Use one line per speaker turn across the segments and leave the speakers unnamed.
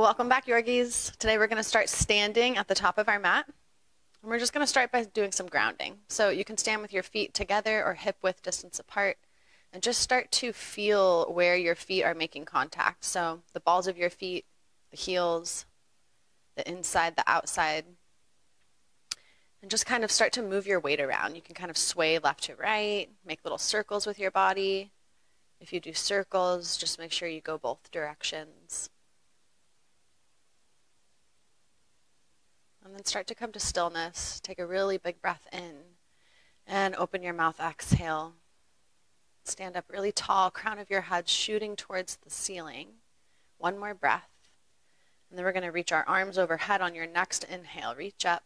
Welcome back, Yorgies. Today we're going to start standing at the top of our mat. And we're just going to start by doing some grounding. So you can stand with your feet together or hip-width distance apart and just start to feel where your feet are making contact. So the balls of your feet, the heels, the inside, the outside. And just kind of start to move your weight around. You can kind of sway left to right, make little circles with your body. If you do circles, just make sure you go both directions. And then start to come to stillness. Take a really big breath in and open your mouth, exhale. Stand up really tall, crown of your head shooting towards the ceiling. One more breath. And then we're going to reach our arms overhead on your next inhale. Reach up.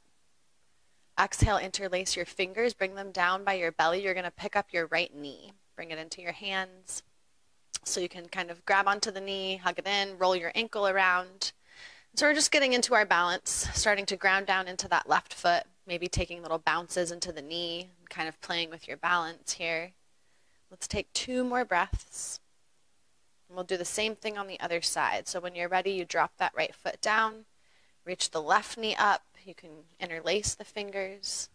Exhale, interlace your fingers, bring them down by your belly. You're going to pick up your right knee. Bring it into your hands. So you can kind of grab onto the knee, hug it in, roll your ankle around. So we're just getting into our balance, starting to ground down into that left foot, maybe taking little bounces into the knee, kind of playing with your balance here. Let's take 2 more breaths. And we'll do the same thing on the other side. So when you're ready, you drop that right foot down, reach the left knee up. You can interlace the fingers,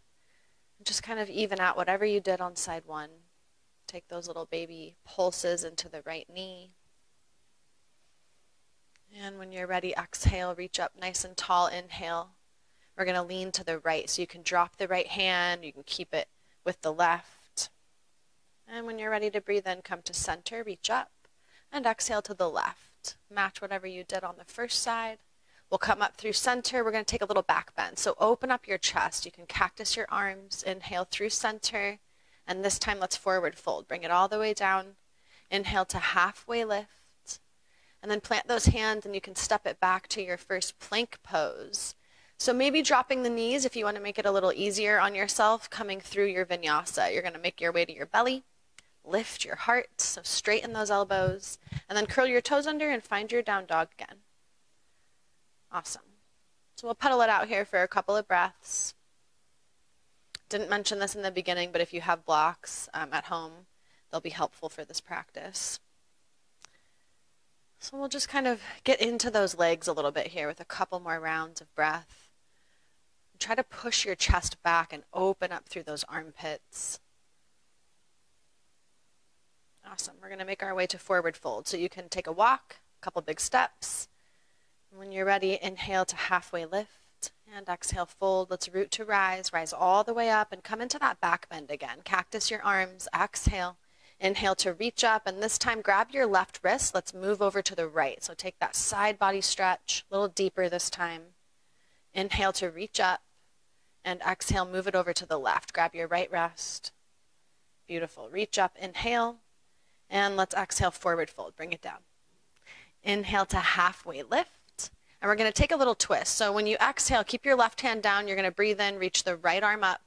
and just kind of even out whatever you did on side 1. Take those little baby pulses into the right knee. And when you're ready, exhale, reach up nice and tall, inhale. We're going to lean to the right, so you can drop the right hand, you can keep it with the left. And when you're ready to breathe in, come to center, reach up, and exhale to the left. Match whatever you did on the first side. We'll come up through center, we're going to take a little back bend. So open up your chest, you can cactus your arms, inhale through center, and this time let's forward fold. Bring it all the way down, inhale to halfway lift. And then plant those hands and you can step it back to your first plank pose. So maybe dropping the knees if you want to make it a little easier on yourself, coming through your vinyasa. You're going to make your way to your belly, lift your heart, so straighten those elbows, and then curl your toes under and find your down dog again. Awesome. So we'll pedal it out here for a couple of breaths. Didn't mention this in the beginning, but if you have blocks at home, they'll be helpful for this practice. So we'll just kind of get into those legs a little bit here with a couple more rounds of breath. Try to push your chest back and open up through those armpits. Awesome. We're going to make our way to forward fold. So you can take a walk, a couple big steps. And when you're ready, inhale to halfway lift and exhale, fold. Let's root to rise. Rise all the way up and come into that back bend again. Cactus your arms. Exhale. Inhale to reach up, and this time grab your left wrist. Let's move over to the right. So take that side body stretch, a little deeper this time. Inhale to reach up, and exhale, move it over to the left. Grab your right wrist. Beautiful. Reach up, inhale, and let's exhale, forward fold. Bring it down. Inhale to halfway lift, and we're going to take a little twist. So when you exhale, keep your left hand down. You're going to breathe in, reach the right arm up.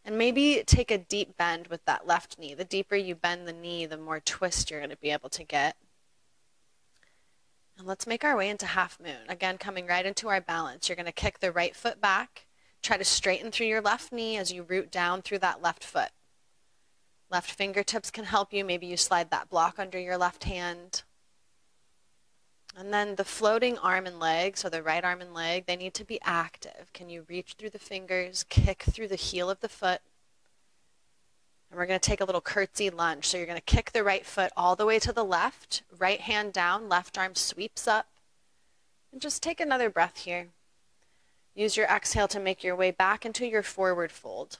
And maybe take a deep bend with that left knee. The deeper you bend the knee, the more twist you're going to be able to get. And let's make our way into half moon. Again, coming right into our balance. You're going to kick the right foot back. Try to straighten through your left knee as you root down through that left foot. Left fingertips can help you. Maybe you slide that block under your left hand. And then the floating arm and leg, so the right arm and leg, they need to be active. Can you reach through the fingers, kick through the heel of the foot? And we're going to take a little curtsy lunge. So you're going to kick the right foot all the way to the left, right hand down, left arm sweeps up. And just take another breath here. Use your exhale to make your way back into your forward fold.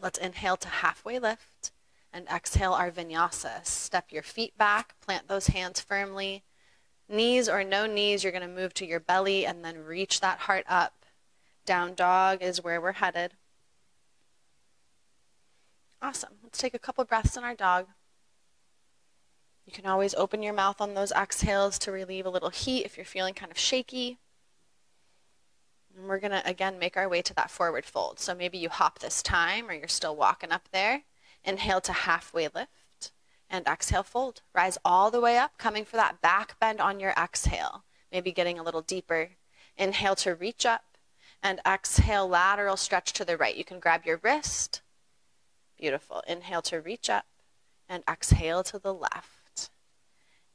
Let's inhale to halfway lift and exhale our vinyasa. Step your feet back, plant those hands firmly. Knees or no knees, you're going to move to your belly and then reach that heart up. Down dog is where we're headed. Awesome. Let's take a couple breaths in our dog. You can always open your mouth on those exhales to relieve a little heat if you're feeling kind of shaky. And we're going to, again, make our way to that forward fold. So maybe you hop this time or you're still walking up there. Inhale to halfway lift. And exhale, fold. Rise all the way up, coming for that back bend on your exhale. Maybe getting a little deeper. Inhale to reach up, and exhale, lateral stretch to the right. You can grab your wrist. Beautiful. Inhale to reach up, and exhale to the left.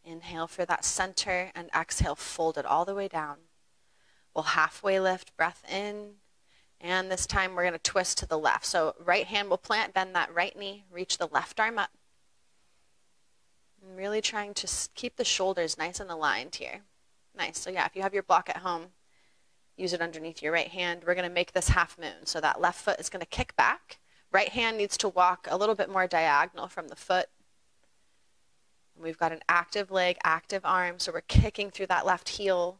Inhale for that center and exhale, fold it all the way down. We'll halfway lift, breath in, and this time we're going to twist to the left. So right hand will plant, bend that right knee, reach the left arm up. And really trying to keep the shoulders nice and aligned here. Nice. So yeah, if you have your block at home, use it underneath your right hand. We're going to make this half moon. So that left foot is going to kick back. Right hand needs to walk a little bit more diagonal from the foot. And we've got an active leg, active arm, so we're kicking through that left heel.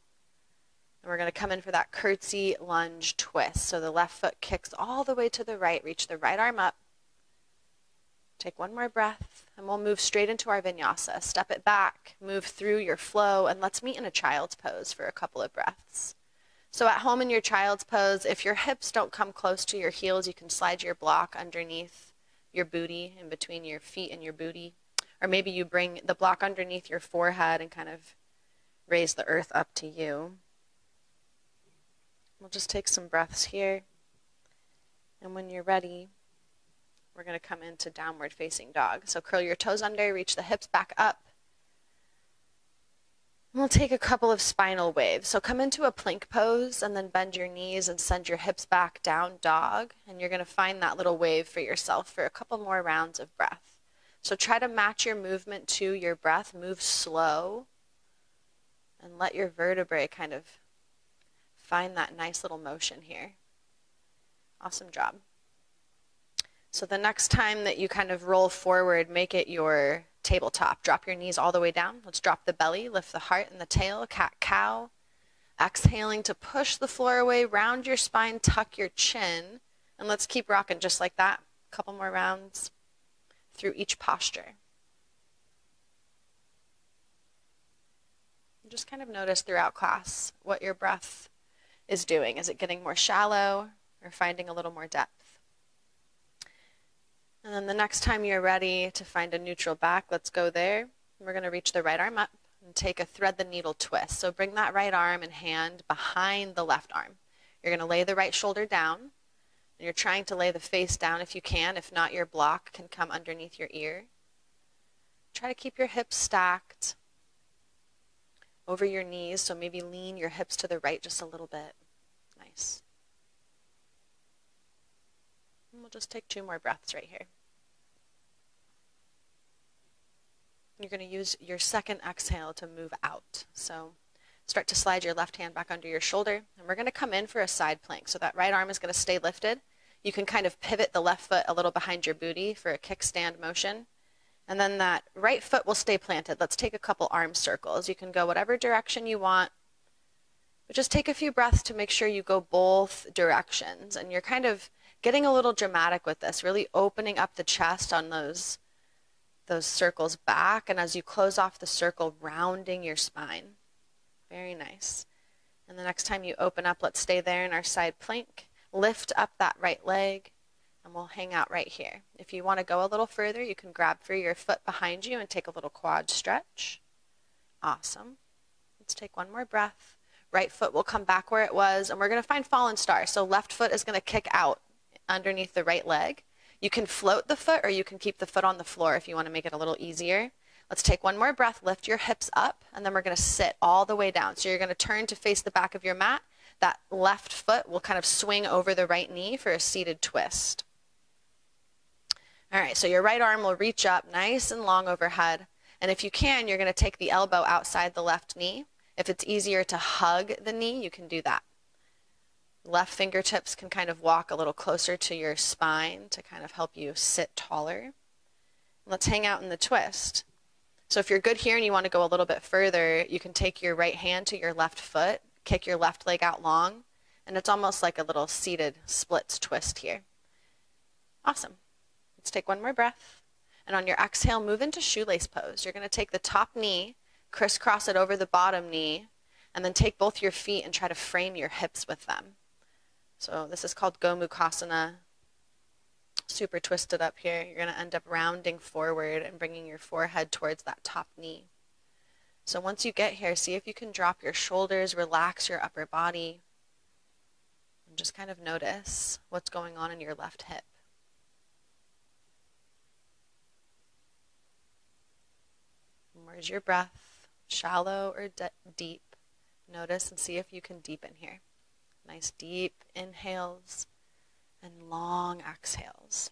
And we're going to come in for that curtsy lunge twist. So the left foot kicks all the way to the right, reach the right arm up. Take one more breath, and we'll move straight into our vinyasa. Step it back, move through your flow, and let's meet in a child's pose for a couple of breaths. So at home in your child's pose, if your hips don't come close to your heels, you can slide your block underneath your booty, in between your feet and your booty. Or maybe you bring the block underneath your forehead and kind of raise the earth up to you. We'll just take some breaths here. And when you're ready, we're going to come into downward facing dog. So curl your toes under, reach the hips back up. And we'll take a couple of spinal waves. So come into a plank pose and then bend your knees and send your hips back, down dog. And you're going to find that little wave for yourself for a couple more rounds of breath. So try to match your movement to your breath. Move slow and let your vertebrae kind of find that nice little motion here. Awesome job. So the next time that you kind of roll forward, make it your tabletop. Drop your knees all the way down. Let's drop the belly, lift the heart and the tail, cat-cow. Exhaling to push the floor away, round your spine, tuck your chin. And let's keep rocking just like that. A couple more rounds through each posture. Just kind of notice throughout class what your breath is doing. Is it getting more shallow or finding a little more depth? And then the next time you're ready to find a neutral back, let's go there. We're going to reach the right arm up and take a thread the needle twist. So bring that right arm and hand behind the left arm. You're going to lay the right shoulder down. And you're trying to lay the face down if you can. If not, your block can come underneath your ear. Try to keep your hips stacked over your knees. So maybe lean your hips to the right just a little bit. Nice. And we'll just take 2 more breaths right here. You're going to use your second exhale to move out. So start to slide your left hand back under your shoulder, and we're going to come in for a side plank. So that right arm is going to stay lifted. You can kind of pivot the left foot a little behind your booty for a kickstand motion. And then that right foot will stay planted. Let's take a couple arm circles. You can go whatever direction you want, but just take a few breaths to make sure you go both directions. And you're kind of getting a little dramatic with this, really opening up the chest on those circles back. And as you close off the circle, rounding your spine. Very nice. And the next time you open up, let's stay there in our side plank. Lift up that right leg, and we'll hang out right here. If you want to go a little further, you can grab for your foot behind you and take a little quad stretch. Awesome. Let's take one more breath. Right foot will come back where it was, and we're going to find fallen star. So left foot is going to kick out underneath the right leg. You can float the foot, or you can keep the foot on the floor if you want to make it a little easier. Let's take one more breath, lift your hips up, and then we're going to sit all the way down. So you're going to turn to face the back of your mat. That left foot will kind of swing over the right knee for a seated twist. All right, so your right arm will reach up nice and long overhead. And if you can, you're going to take the elbow outside the left knee. If it's easier to hug the knee, you can do that. Left fingertips can kind of walk a little closer to your spine to kind of help you sit taller. Let's hang out in the twist. So if you're good here and you want to go a little bit further, you can take your right hand to your left foot, kick your left leg out long, and it's almost like a little seated splits twist here. Awesome. Let's take one more breath. And on your exhale, move into shoelace pose. You're going to take the top knee, crisscross it over the bottom knee, and then take both your feet and try to frame your hips with them. So this is called Gomukasana. Super twisted up here. You're going to end up rounding forward and bringing your forehead towards that top knee. So once you get here, see if you can drop your shoulders, relax your upper body, and just kind of notice what's going on in your left hip. And where's your breath? shallow or deep. Notice and see if you can deepen here. Nice deep inhales and long exhales.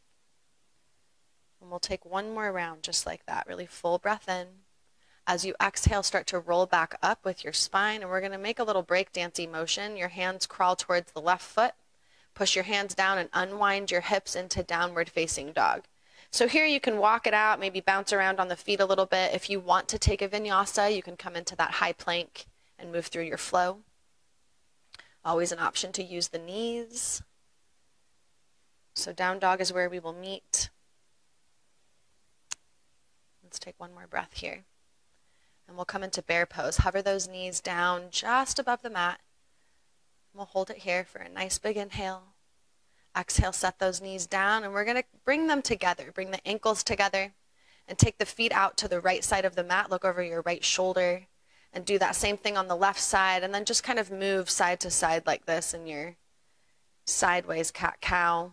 And we'll take one more round just like that. Really full breath in. As you exhale, start to roll back up with your spine, and we're going to make a little breakdancey motion. Your hands crawl towards the left foot. Push your hands down and unwind your hips into downward facing dog. So here you can walk it out, maybe bounce around on the feet a little bit. If you want to take a vinyasa, you can come into that high plank and move through your flow. Always an option to use the knees. So down dog is where we will meet. Let's take one more breath here. And we'll come into bear pose. Hover those knees down just above the mat. We'll hold it here for a nice big inhale. Exhale, set those knees down, and we're going to bring them together. Bring the ankles together and take the feet out to the right side of the mat. Look over your right shoulder and do that same thing on the left side, and then just kind of move side to side like this in your sideways cat-cow.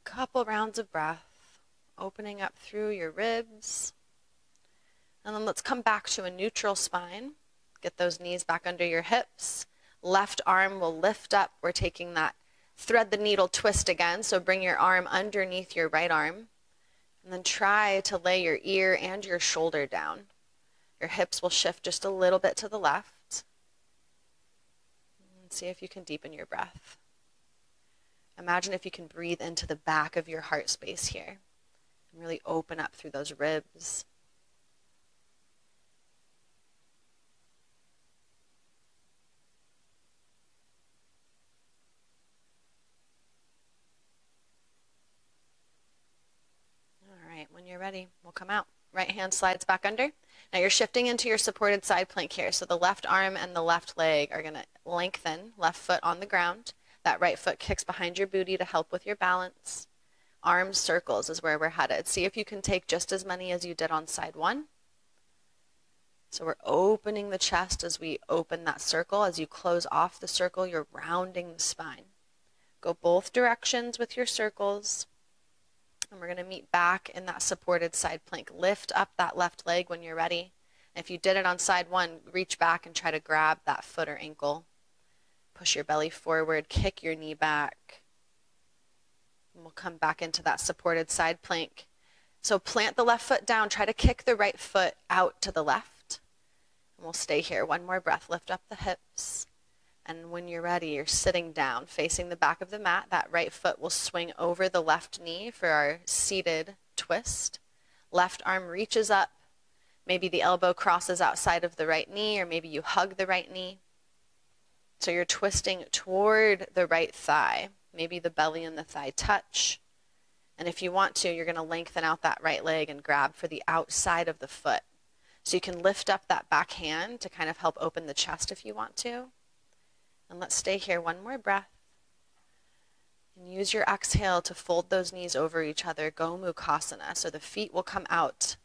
Couple rounds of breath, opening up through your ribs. And then let's come back to a neutral spine. Get those knees back under your hips. Left arm will lift up. We're taking that thread the needle twist again. So bring your arm underneath your right arm. And then try to lay your ear and your shoulder down. Your hips will shift just a little bit to the left. And see if you can deepen your breath. Imagine if you can breathe into the back of your heart space here. And really open up through those ribs. When you're ready, we'll come out. Right hand slides back under. Now you're shifting into your supported side plank here. So the left arm and the left leg are going to lengthen, left foot on the ground. That right foot kicks behind your booty to help with your balance. Arm circles is where we're headed. See if you can take just as many as you did on side one. So we're opening the chest as we open that circle. As you close off the circle, you're rounding the spine. Go both directions with your circles. And we're going to meet back in that supported side plank. Lift up that left leg when you're ready. If you did it on side one, reach back and try to grab that foot or ankle. Push your belly forward, kick your knee back. And we'll come back into that supported side plank. So plant the left foot down. Try to kick the right foot out to the left. And we'll stay here. One more breath. Lift up the hips. And when you're ready, you're sitting down, facing the back of the mat. That right foot will swing over the left knee for our seated twist. Left arm reaches up. Maybe the elbow crosses outside of the right knee, or maybe you hug the right knee. So you're twisting toward the right thigh. Maybe the belly and the thigh touch. And if you want to, you're going to lengthen out that right leg and grab for the outside of the foot. So you can lift up that back hand to kind of help open the chest if you want to. And let's stay here. One more breath. And use your exhale to fold those knees over each other. Gomukasana. So the feet will come out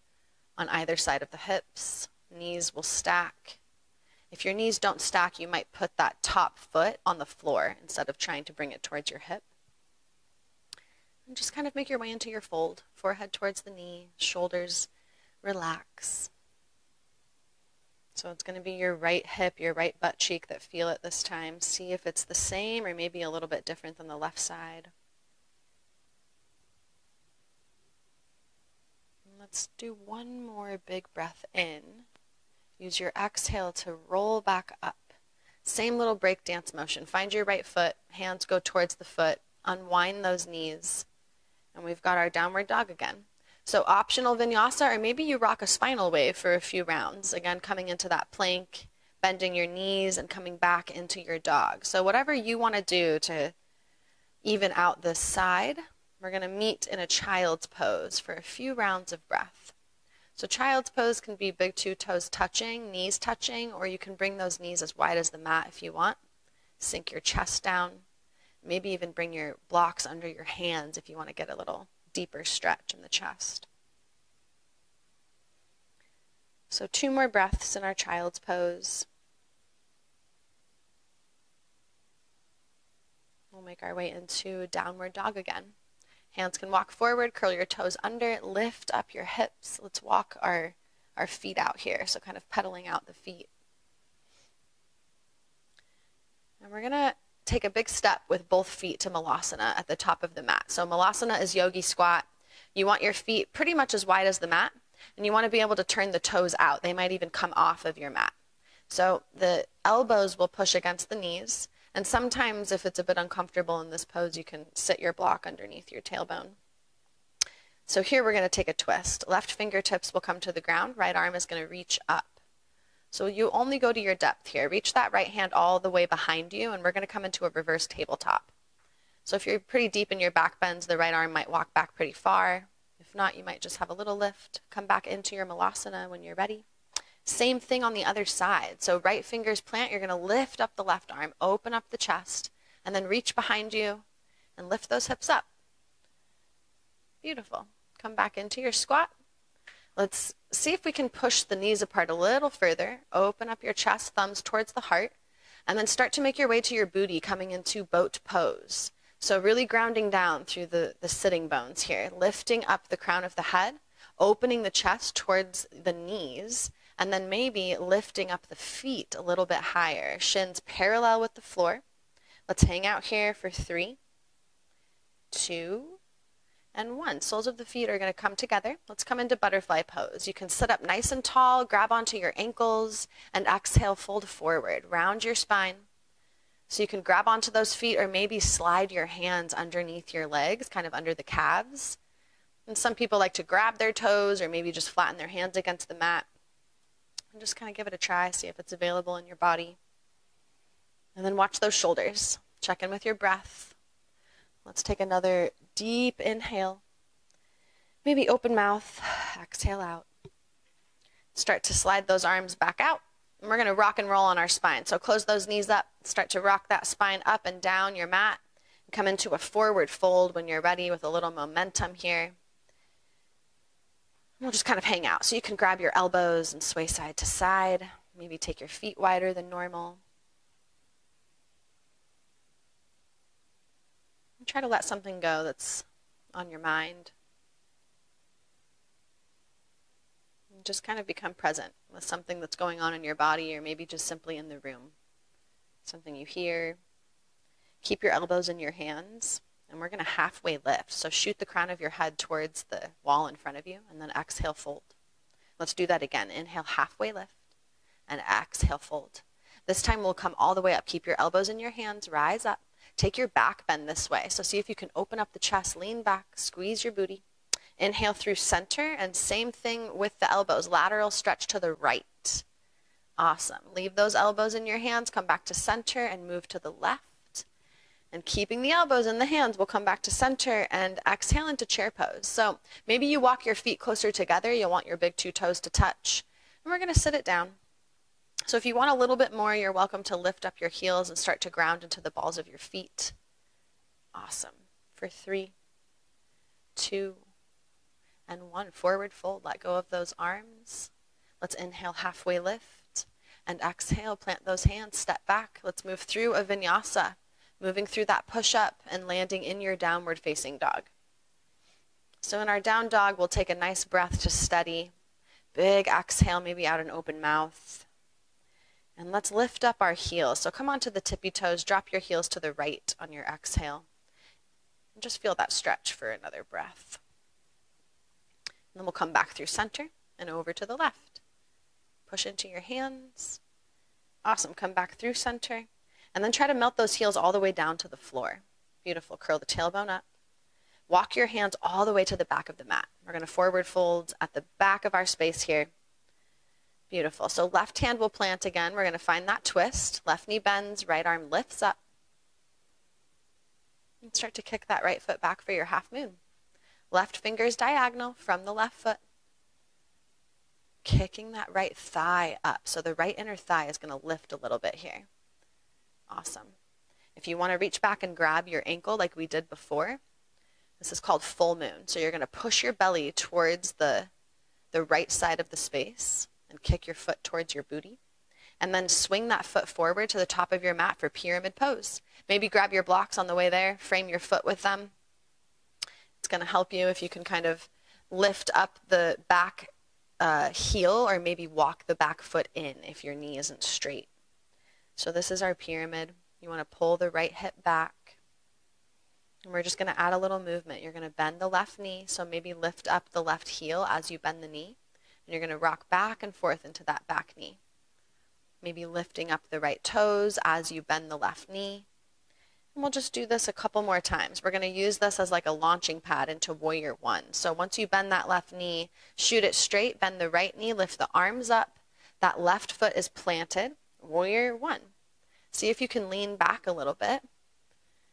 on either side of the hips. Knees will stack. If your knees don't stack, you might put that top foot on the floor instead of trying to bring it towards your hip. And just kind of make your way into your fold. Forehead towards the knee. Shoulders relax. So it's going to be your right hip, your right butt cheek that feel it this time. See if it's the same or maybe a little bit different than the left side. And let's do one more big breath in. Use your exhale to roll back up. Same little break dance motion. Find your right foot, hands go towards the foot, unwind those knees, and we've got our downward dog again. So optional vinyasa, or maybe you rock a spinal wave for a few rounds. Again, coming into that plank, bending your knees, and coming back into your dog. So whatever you want to do to even out this side, we're going to meet in a child's pose for a few rounds of breath. So child's pose can be big two toes touching, knees touching, or you can bring those knees as wide as the mat if you want. Sink your chest down. Maybe even bring your blocks under your hands if you want to get a little deeper stretch in the chest. So 2 more breaths in our child's pose. We'll make our way into downward dog again. Hands can walk forward, curl your toes under, lift up your hips. Let's walk our our feet out here, so kind of pedaling out the feet. And we're going to take a big step with both feet to Malasana at the top of the mat. So Malasana is yogi squat. You want your feet pretty much as wide as the mat, and you want to be able to turn the toes out. They might even come off of your mat. So the elbows will push against the knees, and sometimes if it's a bit uncomfortable in this pose, you can sit your block underneath your tailbone. So here we're going to take a twist. Left fingertips will come to the ground. Right arm is going to reach up. So you only go to your depth here. Reach that right hand all the way behind you, and we're going to come into a reverse tabletop. So if you're pretty deep in your back bends, the right arm might walk back pretty far. If not, you might just have a little lift. Come back into your Malasana when you're ready. Same thing on the other side. So right fingers plant. You're going to lift up the left arm, open up the chest, and then reach behind you and lift those hips up. Beautiful. Come back into your squat. Let's see if we can push the knees apart a little further. Open up your chest, thumbs towards the heart, and then start to make your way to your booty, coming into boat pose. So really grounding down through the sitting bones here, lifting up the crown of the head, opening the chest towards the knees, and then maybe lifting up the feet a little bit higher. Shins parallel with the floor. Let's hang out here for 3, 2, and 1. Soles of the feet are going to come together. Let's come into butterfly pose. You can sit up nice and tall, grab onto your ankles, and exhale, fold forward. Round your spine. So you can grab onto those feet or maybe slide your hands underneath your legs, kind of under the calves. And some people like to grab their toes or maybe just flatten their hands against the mat. And just kind of give it a try, see if it's available in your body. And then watch those shoulders. Check in with your breath. Let's take another deep inhale. Maybe open mouth, exhale out. Start to slide those arms back out. And we're going to rock and roll on our spine. So close those knees up. Start to rock that spine up and down your mat. Come into a forward fold when you're ready with a little momentum here. We'll just kind of hang out. So you can grab your elbows and sway side to side. Maybe take your feet wider than normal. And try to let something go that's on your mind. And just kind of become present with something that's going on in your body or maybe just simply in the room. Something you hear. Keep your elbows in your hands. And we're going to halfway lift. So shoot the crown of your head towards the wall in front of you and then exhale, fold. Let's do that again. Inhale, halfway lift and exhale, fold. This time we'll come all the way up. Keep your elbows in your hands, rise up. Take your back bend this way. So see if you can open up the chest, lean back, squeeze your booty. Inhale through center and same thing with the elbows. Lateral stretch to the right. Awesome. Leave those elbows in your hands, come back to center and move to the left. And keeping the elbows in the hands, we'll come back to center and exhale into chair pose. So maybe you walk your feet closer together. You'll want your big 2 toes to touch. And we're going to sit it down. So if you want a little bit more, you're welcome to lift up your heels and start to ground into the balls of your feet. Awesome. For 3, 2, and 1. Forward fold. Let go of those arms. Let's inhale, halfway lift. And exhale, plant those hands, step back. Let's move through a vinyasa. Moving through that push-up and landing in your downward facing dog. So in our down dog, we'll take a nice breath to steady. Big exhale, maybe out an open mouth. And let's lift up our heels. So come onto the tippy toes, drop your heels to the right on your exhale. And just feel that stretch for another breath. And then we'll come back through center and over to the left. Push into your hands. Awesome, come back through center. And then try to melt those heels all the way down to the floor. Beautiful. Curl the tailbone up. Walk your hands all the way to the back of the mat. We're going to forward fold at the back of our space here. Beautiful. So left hand will plant again. We're going to find that twist. Left knee bends, right arm lifts up. And start to kick that right foot back for your half moon. Left fingers diagonal from the left foot. Kicking that right thigh up. So the right inner thigh is going to lift a little bit here. Awesome. If you want to reach back and grab your ankle like we did before, this is called full moon. So you're going to push your belly towards the right side of the space and kick your foot towards your booty. And then swing that foot forward to the top of your mat for pyramid pose. Maybe grab your blocks on the way there, frame your foot with them. It's going to help you if you can kind of lift up the back heel or maybe walk the back foot in if your knee isn't straight. So this is our pyramid. You want to pull the right hip back. And we're just going to add a little movement. You're going to bend the left knee, so maybe lift up the left heel as you bend the knee. And you're going to rock back and forth into that back knee. Maybe lifting up the right toes as you bend the left knee. And we'll just do this a couple more times. We're going to use this as like a launching pad into Warrior One. So once you bend that left knee, shoot it straight, bend the right knee, lift the arms up. That left foot is planted. Warrior One. See if you can lean back a little bit.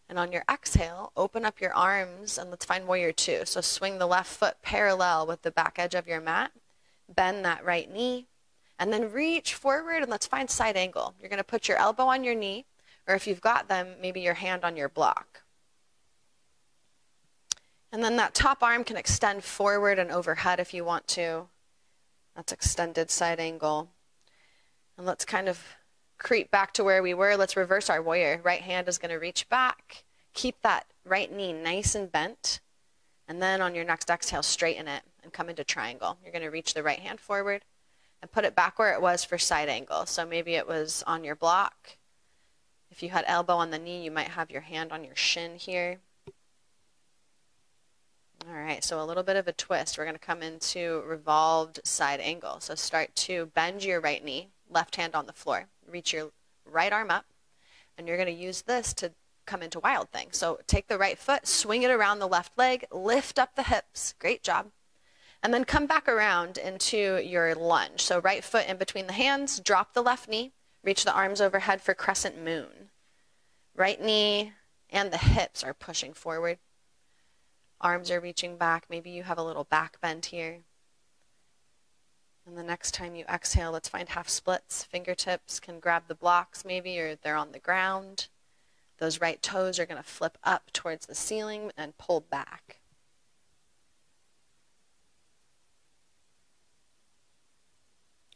And on your exhale, open up your arms and let's find Warrior Two. So swing the left foot parallel with the back edge of your mat. Bend that right knee. And then reach forward and let's find side angle. You're going to put your elbow on your knee, or if you've got them, maybe your hand on your block. And then that top arm can extend forward and overhead if you want to. That's extended side angle. And let's kind of creep back to where we were. Let's reverse our warrior. Right hand is going to reach back. Keep that right knee nice and bent. And then on your next exhale, straighten it and come into triangle. You're going to reach the right hand forward and put it back where it was for side angle. So maybe it was on your block. If you had elbow on the knee, you might have your hand on your shin here. All right, so a little bit of a twist. We're going to come into revolved side angle. So start to bend your right knee, left hand on the floor. Reach your right arm up, and you're going to use this to come into Wild Thing. So take the right foot, swing it around the left leg, lift up the hips. Great job. And then come back around into your lunge. So right foot in between the hands, drop the left knee, reach the arms overhead for Crescent Moon. Right knee and the hips are pushing forward. Arms are reaching back. Maybe you have a little back bend here. And the next time you exhale, let's find half splits. Fingertips can grab the blocks maybe, or they're on the ground. Those right toes are going to flip up towards the ceiling and pull back.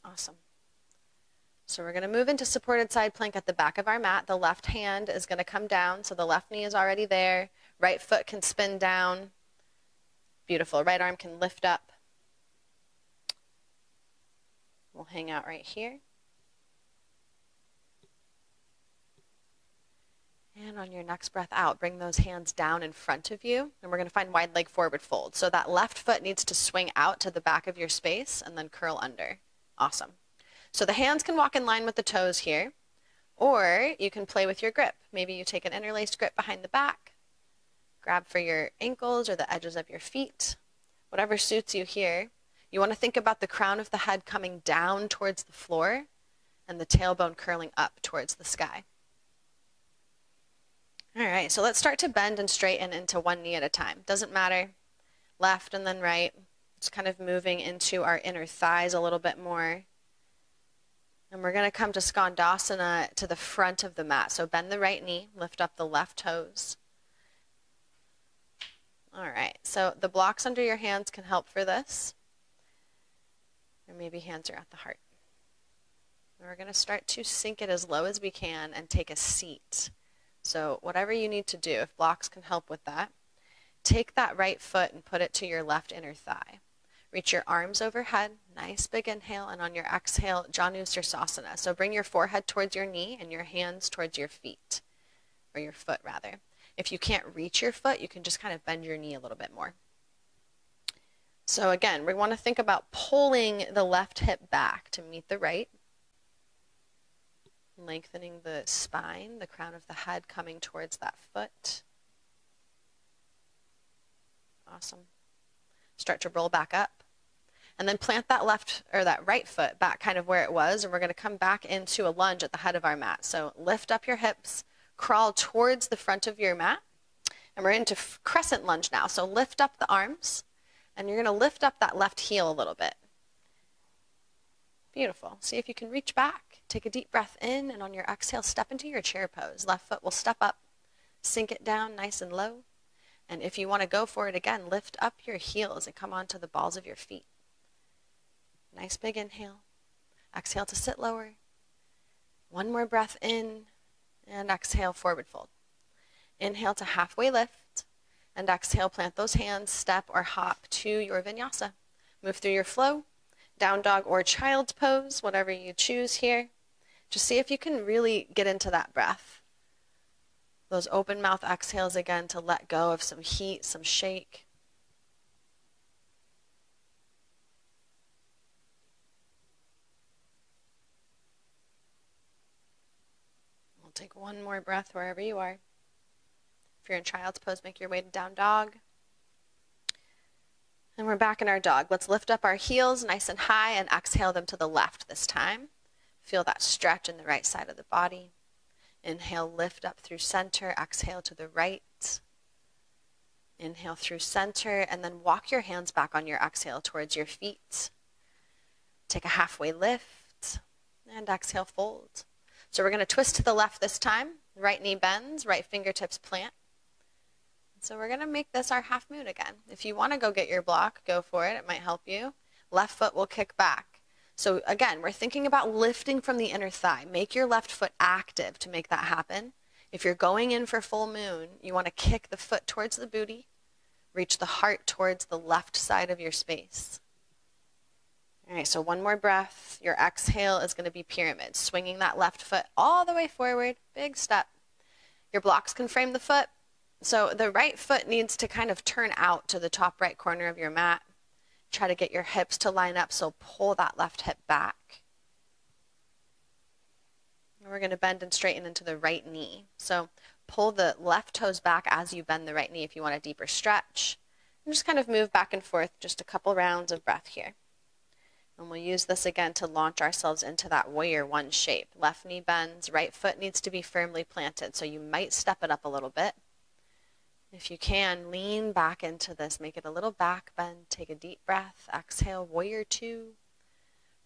Awesome. So we're going to move into supported side plank at the back of our mat. The left hand is going to come down, so the left knee is already there. Right foot can spin down. Beautiful. Right arm can lift up. We'll hang out right here. And on your next breath out, bring those hands down in front of you. And we're going to find wide leg forward fold. So that left foot needs to swing out to the back of your space and then curl under. Awesome. So the hands can walk in line with the toes here, or you can play with your grip. Maybe you take an interlaced grip behind the back, grab for your ankles or the edges of your feet, whatever suits you here. You want to think about the crown of the head coming down towards the floor and the tailbone curling up towards the sky. All right, so let's start to bend and straighten into one knee at a time. Doesn't matter, left and then right. Just kind of moving into our inner thighs a little bit more. And we're going to come to Skandasana to the front of the mat. So bend the right knee, lift up the left toes. All right, so the blocks under your hands can help for this. Or maybe hands are at the heart. And we're going to start to sink it as low as we can and take a seat. So whatever you need to do, if blocks can help with that, take that right foot and put it to your left inner thigh. Reach your arms overhead, nice big inhale, and on your exhale, Janusirsasana. So bring your forehead towards your knee and your hands towards your feet, or your foot rather. If you can't reach your foot, you can just kind of bend your knee a little bit more. So again, we want to think about pulling the left hip back to meet the right, lengthening the spine, the crown of the head coming towards that foot. Awesome. Start to roll back up. And then plant that left or that right foot back kind of where it was, and we're going to come back into a lunge at the head of our mat. So lift up your hips, crawl towards the front of your mat, and we're into Crescent Lunge now. So lift up the arms, and you're going to lift up that left heel a little bit. Beautiful. See if you can reach back. Take a deep breath in, and on your exhale, step into your chair pose. Left foot will step up, sink it down nice and low. And if you want to go for it again, lift up your heels and come onto the balls of your feet. Nice big inhale. Exhale to sit lower. One more breath in, and exhale, forward fold. Inhale to halfway lift, and exhale, plant those hands, step or hop to your vinyasa. Move through your flow. down dog or child's pose, whatever you choose here. Just see if you can really get into that breath. Those open mouth exhales again to let go of some heat, some shake. We'll take one more breath wherever you are. If you're in child's pose, make your way to down dog. And we're back in our dog. Let's lift up our heels nice and high and exhale them to the left this time. Feel that stretch in the right side of the body. Inhale, lift up through center. Exhale to the right. Inhale through center, and then walk your hands back on your exhale towards your feet. Take a halfway lift, and exhale, fold. So we're going to twist to the left this time. Right knee bends, right fingertips plant. So we're going to make this our half moon again. If you want to go get your block, go for it. It might help you. Left foot will kick back. So again, we're thinking about lifting from the inner thigh. Make your left foot active to make that happen. If you're going in for full moon, you want to kick the foot towards the booty. Reach the heart towards the left side of your space. All right, so one more breath. Your exhale is going to be pyramid, swinging that left foot all the way forward. Big step. Your blocks can frame the foot. So the right foot needs to kind of turn out to the top right corner of your mat. Try to get your hips to line up, so pull that left hip back. And we're going to bend and straighten into the right knee. So pull the left toes back as you bend the right knee if you want a deeper stretch. And just kind of move back and forth, just a couple rounds of breath here. And we'll use this again to launch ourselves into that warrior one shape. Left knee bends, right foot needs to be firmly planted, so you might step it up a little bit. If you can, lean back into this. Make it a little back bend. Take a deep breath. Exhale, warrior two.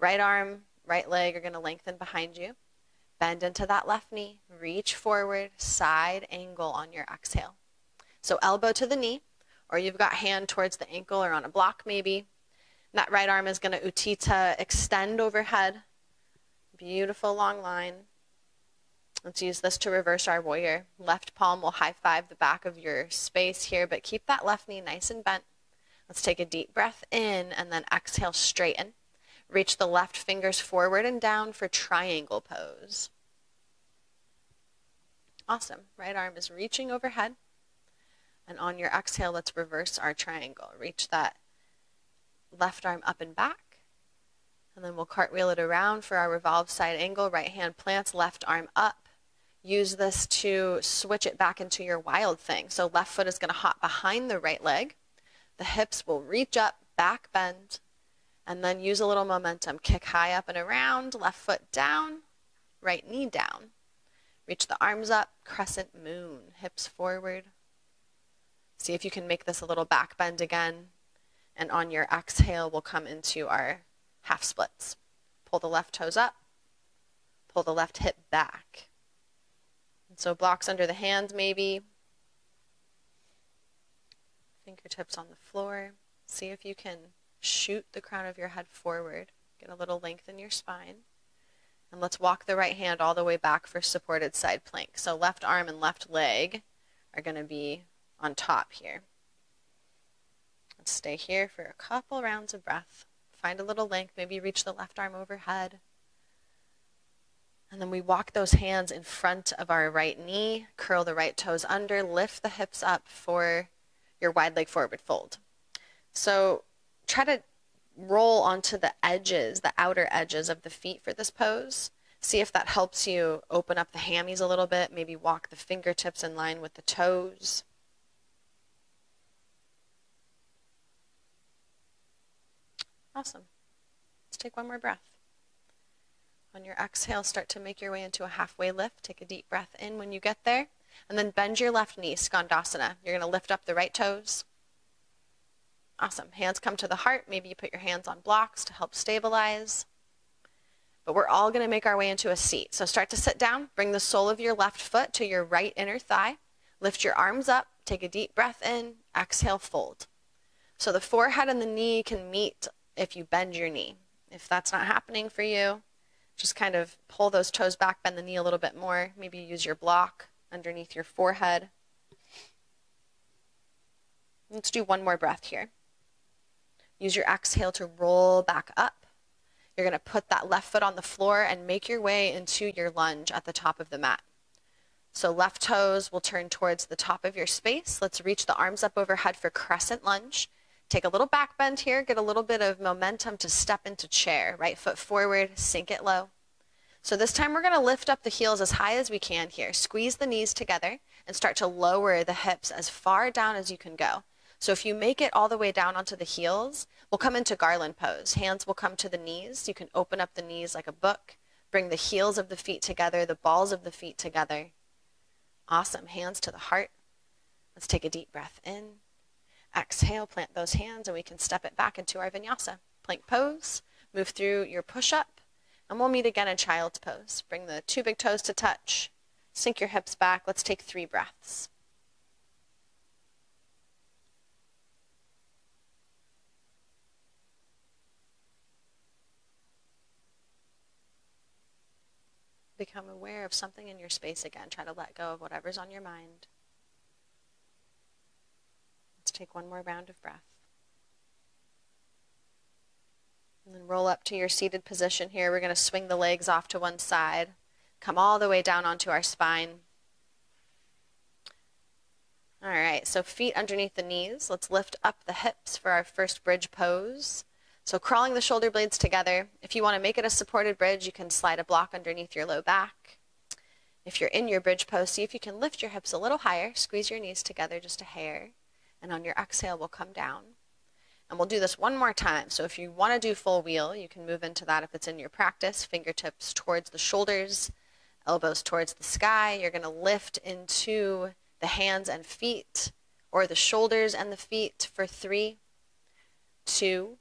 Right arm, right leg are going to lengthen behind you. Bend into that left knee. Reach forward, side angle on your exhale. So elbow to the knee, or you've got hand towards the ankle or on a block maybe. That right arm is going to utthita, extend overhead. Beautiful long line. Let's use this to reverse our warrior. Left palm will high five the back of your space here, but keep that left knee nice and bent. Let's take a deep breath in and then exhale, straighten. Reach the left fingers forward and down for triangle pose. Awesome. Right arm is reaching overhead. And on your exhale, let's reverse our triangle. Reach that left arm up and back. And then we'll cartwheel it around for our revolved side angle. Right hand plants, left arm up. Use this to switch it back into your wild thing. So left foot is going to hop behind the right leg. The hips will reach up, back bend, and then use a little momentum. Kick high up and around, left foot down, right knee down. Reach the arms up, crescent moon, hips forward. See if you can make this a little back bend again. And on your exhale, we'll come into our half splits. Pull the left toes up, pull the left hip back. So blocks under the hands maybe. Fingertips on the floor. See if you can shoot the crown of your head forward. Get a little length in your spine. And let's walk the right hand all the way back for supported side plank. So left arm and left leg are going to be on top here. Let's stay here for a couple rounds of breath. Find a little length. Maybe reach the left arm overhead. And then we walk those hands in front of our right knee, curl the right toes under, lift the hips up for your wide leg forward fold. So try to roll onto the edges, the outer edges of the feet for this pose. See if that helps you open up the hammies a little bit. Maybe walk the fingertips in line with the toes. Awesome. Let's take one more breath. On your exhale, start to make your way into a halfway lift. Take a deep breath in when you get there. And then bend your left knee, Skandasana. You're going to lift up the right toes. Awesome. Hands come to the heart. Maybe you put your hands on blocks to help stabilize. But we're all going to make our way into a seat. So start to sit down. Bring the sole of your left foot to your right inner thigh. Lift your arms up. Take a deep breath in. Exhale, fold. So the forehead and the knee can meet if you bend your knee. If that's not happening for you, just kind of pull those toes back, bend the knee a little bit more. Maybe use your block underneath your forehead. Let's do one more breath here. Use your exhale to roll back up. You're going to put that left foot on the floor and make your way into your lunge at the top of the mat. So left toes will turn towards the top of your space. Let's reach the arms up overhead for Crescent Lunge. Take a little back bend here, get a little bit of momentum to step into chair. Right foot forward, sink it low. So this time we're going to lift up the heels as high as we can here. Squeeze the knees together and start to lower the hips as far down as you can go. So if you make it all the way down onto the heels, we'll come into Garland Pose. Hands will come to the knees. You can open up the knees like a book. Bring the heels of the feet together, the balls of the feet together. Awesome. Hands to the heart. Let's take a deep breath in. Exhale, plant those hands, and we can step it back into our vinyasa. Plank pose. Move through your push-up, and we'll meet again in child's pose. Bring the two big toes to touch. Sink your hips back. Let's take 3 breaths. Become aware of something in your space again. Try to let go of whatever's on your mind. Let's take one more round of breath. And then roll up to your seated position here. We're going to swing the legs off to one side. Come all the way down onto our spine. All right, so feet underneath the knees. Let's lift up the hips for our first bridge pose. So crawling the shoulder blades together. If you want to make it a supported bridge, you can slide a block underneath your low back. If you're in your bridge pose, see if you can lift your hips a little higher. Squeeze your knees together just a hair. And on your exhale, we'll come down. And we'll do this one more time. So if you want to do full wheel, you can move into that if it's in your practice. Fingertips towards the shoulders, elbows towards the sky. You're going to lift into the hands and feet, or the shoulders and the feet for 3, 2,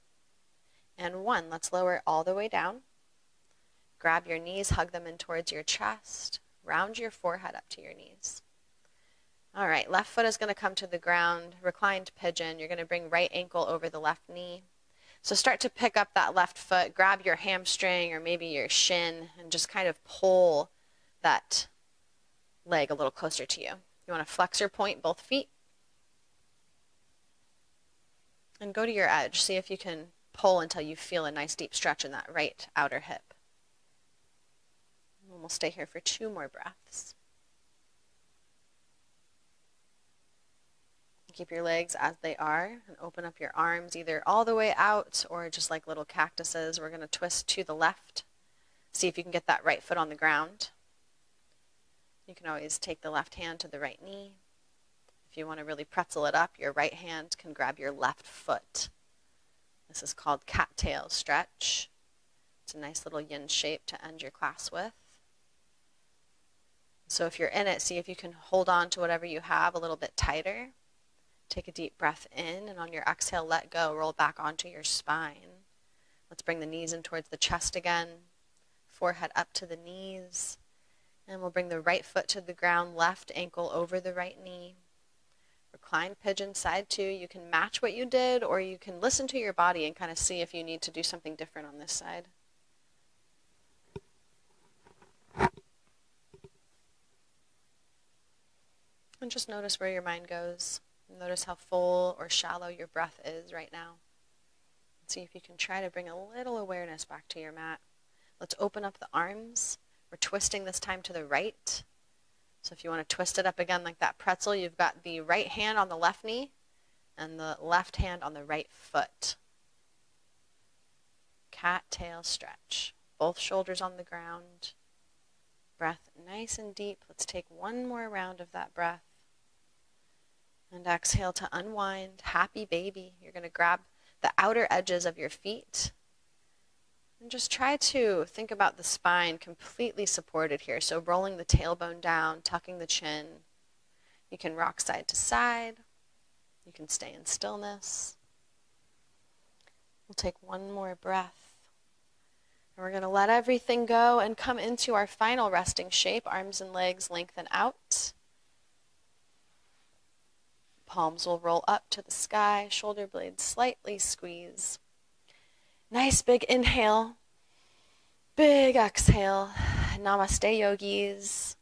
and 1. Let's lower it all the way down. Grab your knees, hug them in towards your chest. Round your forehead up to your knees. All right, left foot is going to come to the ground. Reclined pigeon. You're going to bring right ankle over the left knee. So start to pick up that left foot. Grab your hamstring or maybe your shin and just kind of pull that leg a little closer to you. You want to flex or point both feet. And go to your edge. See if you can pull until you feel a nice deep stretch in that right outer hip. And we'll stay here for 2 more breaths. Keep your legs as they are and open up your arms either all the way out or just like little cactuses. We're going to twist to the left. See if you can get that right foot on the ground. You can always take the left hand to the right knee. If you want to really pretzel it up, your right hand can grab your left foot. This is called cattail stretch. It's a nice little yin shape to end your class with. So if you're in it, see if you can hold on to whatever you have a little bit tighter. Take a deep breath in, and on your exhale, let go. Roll back onto your spine. Let's bring the knees in towards the chest again. Forehead up to the knees. And we'll bring the right foot to the ground, left ankle over the right knee. Reclined pigeon, side 2. You can match what you did, or you can listen to your body and kind of see if you need to do something different on this side. And just notice where your mind goes. Notice how full or shallow your breath is right now. See if you can try to bring a little awareness back to your mat. Let's open up the arms. We're twisting this time to the right. So if you want to twist it up again like that pretzel, you've got the right hand on the left knee and the left hand on the right foot. Cat tail stretch. Both shoulders on the ground. Breath nice and deep. Let's take one more round of that breath. And exhale to unwind. Happy baby. You're going to grab the outer edges of your feet. And just try to think about the spine completely supported here. So rolling the tailbone down, tucking the chin. You can rock side to side. You can stay in stillness. We'll take one more breath. And we're going to let everything go and come into our final resting shape. Arms and legs lengthen out. Palms will roll up to the sky, shoulder blades slightly squeeze. Nice big inhale, big exhale. Namaste, yogis.